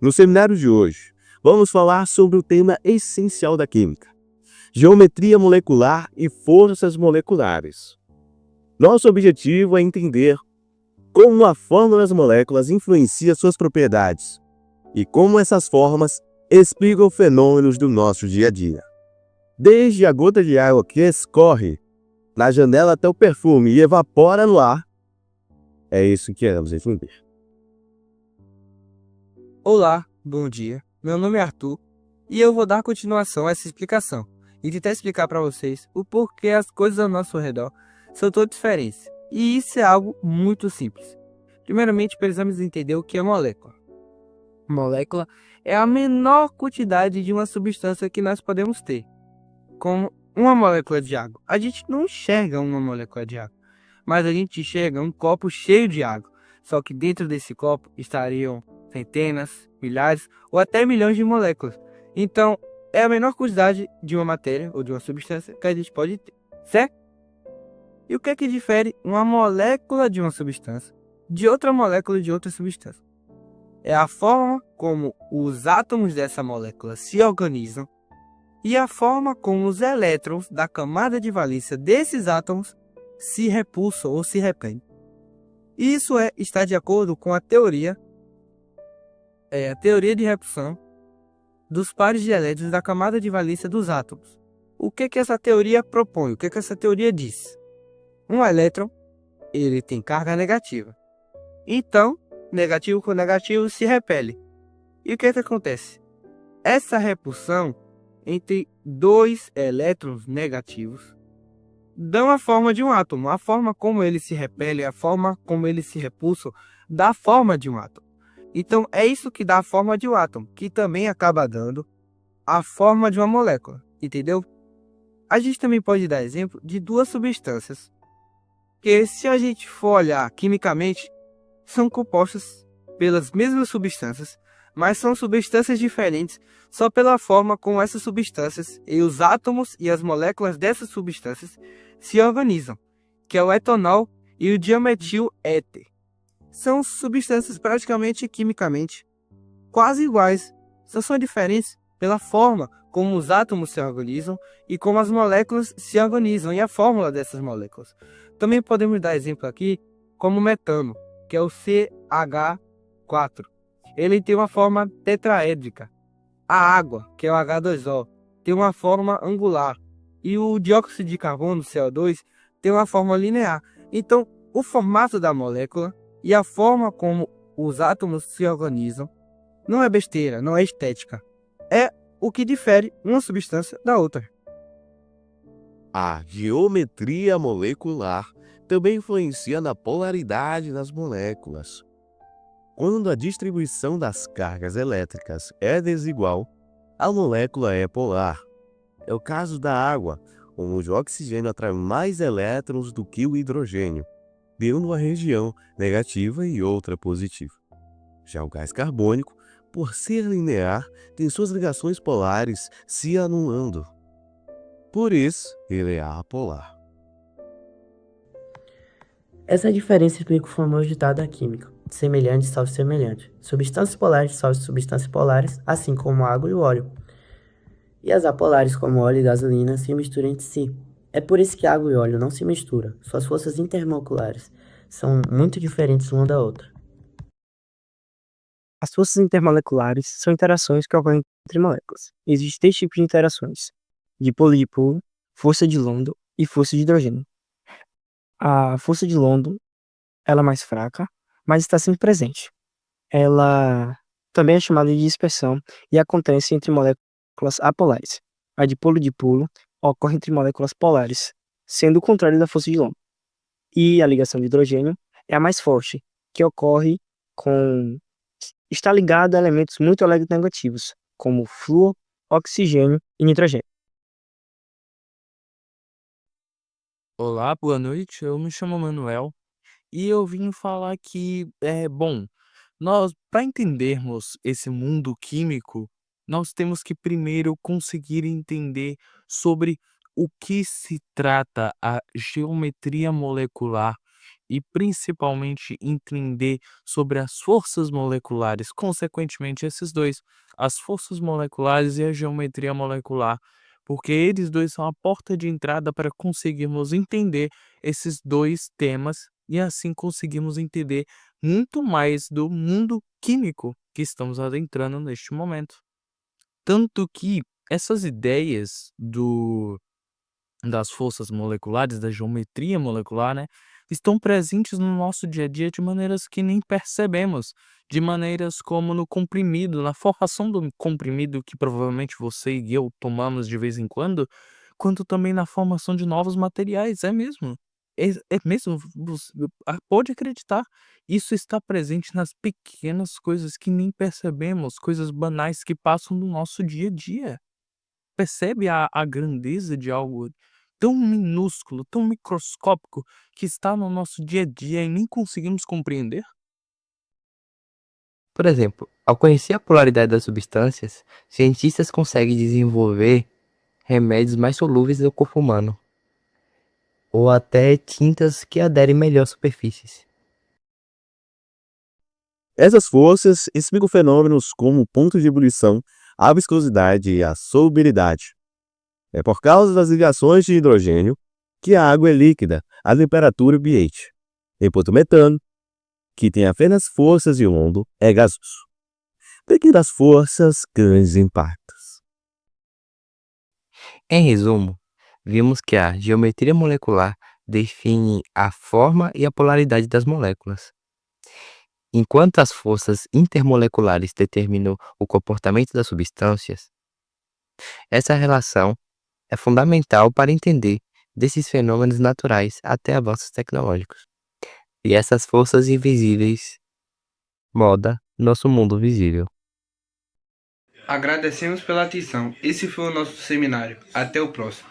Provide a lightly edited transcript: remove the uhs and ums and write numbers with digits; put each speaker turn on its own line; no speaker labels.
No seminário de hoje, vamos falar sobre o tema essencial da química: geometria molecular e forças moleculares. Nosso objetivo é entender como a fórmula das moléculas influencia suas propriedades e como essas formas explicam fenômenos do nosso dia a dia. Desde a gota de água que escorre na janela até o perfume e evapora no ar, é isso que iremos entender.
Olá, bom dia. Meu nome é Arthur e eu vou dar continuação a essa explicação e tentar explicar para vocês o porquê as coisas ao nosso redor são todas diferentes. E isso é algo muito simples. Primeiramente, precisamos entender o que é molécula. Molécula é a menor quantidade de uma substância que nós podemos ter, como uma molécula de água. A gente não enxerga uma molécula de água, mas a gente enxerga um copo cheio de água. Só que dentro desse copo estariam centenas, milhares ou até milhões de moléculas. Então, é a menor quantidade de uma matéria ou de uma substância que a gente pode ter, certo? E o que é que difere uma molécula de uma substância de outra molécula de outra substância? É a forma como os átomos dessa molécula se organizam e a forma como os elétrons da camada de valência desses átomos se repulsam ou se repelem. Isso está de acordo com a teoria de repulsão dos pares de elétrons da camada de valência dos átomos. O que essa teoria propõe? O que essa teoria diz? Um elétron, ele tem carga negativa. Então, negativo com negativo se repele. E o que acontece? Essa repulsão entre dois elétrons negativos dão a forma de um átomo. A forma como ele se repele, a forma como ele se repulsam, dá a forma de um átomo. Então, é isso que dá a forma de um átomo, que também acaba dando a forma de uma molécula, entendeu? A gente também pode dar exemplo de duas substâncias, que se a gente for olhar quimicamente, são compostas pelas mesmas substâncias, mas são substâncias diferentes só pela forma como essas substâncias e os átomos e as moléculas dessas substâncias se organizam, que é o etanol e o dimetil-éter. São substâncias praticamente quimicamente quase iguais, só são diferentes pela forma como os átomos se organizam e como as moléculas se organizam e a fórmula dessas moléculas. Também podemos dar exemplo aqui como o metano, que é o CH4. Ele tem uma forma tetraédrica. A água, que é o H2O, tem uma forma angular. E o dióxido de carbono, CO2, tem uma forma linear. Então, o formato da molécula e a forma como os átomos se organizam não é besteira, não é estética. É o que difere uma substância da outra.
A geometria molecular também influencia na polaridade das moléculas. Quando a distribuição das cargas elétricas é desigual, a molécula é polar. É o caso da água, onde o oxigênio atrai mais elétrons do que o hidrogênio, dando uma região negativa e outra positiva. Já o gás carbônico, por ser linear, tem suas ligações polares se anulando. Por isso, ele é apolar.
Essa diferença explica o famoso ditado da química: semelhante salve semelhante. Substâncias polares salve substâncias polares, assim como a água e o óleo. E as apolares, como óleo e gasolina, se misturam entre si. É por isso que água e óleo não se misturam. Suas forças intermoleculares são muito diferentes uma da outra.
As forças intermoleculares são interações que ocorrem entre moléculas. Existem três tipos de interações: dipolo-dipolo, força de London e força de hidrogênio. A força de London, ela é mais fraca, mas está sempre presente. Ela também é chamada de dispersão e acontece entre moléculas apolares. A dipolo-dipolo ocorre entre moléculas polares, sendo o contrário da força de London. E a ligação de hidrogênio é a mais forte, que ocorre com está ligada a elementos muito electronegativos, como flúor, oxigênio e nitrogênio.
Olá, boa noite. Eu me chamo Manuel e eu vim falar que nós para entendermos esse mundo químico, nós temos que primeiro conseguir entender sobre o que se trata a geometria molecular e principalmente entender sobre as forças moleculares, consequentemente esses dois, as forças moleculares e a geometria molecular, porque eles dois são a porta de entrada para conseguirmos entender esses dois temas e assim conseguirmos entender muito mais do mundo químico que estamos adentrando neste momento. Tanto que essas ideias das forças moleculares, da geometria molecular, né, estão presentes no nosso dia a dia de maneiras que nem percebemos, de maneiras como no comprimido, na formação do comprimido que provavelmente você e eu tomamos de vez em quando, quanto também na formação de novos materiais, é mesmo. É mesmo, pode acreditar, isso está presente nas pequenas coisas que nem percebemos, coisas banais que passam no nosso dia a dia. Percebe a grandeza de algo tão minúsculo, tão microscópico, que está no nosso dia a dia e nem conseguimos compreender?
Por exemplo, ao conhecer a polaridade das substâncias, cientistas conseguem desenvolver remédios mais solúveis do corpo humano, ou até tintas que aderem melhor às superfícies.
Essas forças explicam fenômenos como o ponto de ebulição, a viscosidade e a solubilidade. É por causa das ligações de hidrogênio que a água é líquida à temperatura ambiente, enquanto o metano, que tem apenas forças de London, é gasoso. Pequenas forças, grandes impactos.
Em resumo, vimos que a geometria molecular define a forma e a polaridade das moléculas, enquanto as forças intermoleculares determinam o comportamento das substâncias. Essa relação é fundamental para entender desses fenômenos naturais até avanços tecnológicos. E essas forças invisíveis moldam nosso mundo visível.
Agradecemos pela atenção. Esse foi o nosso seminário. Até o próximo.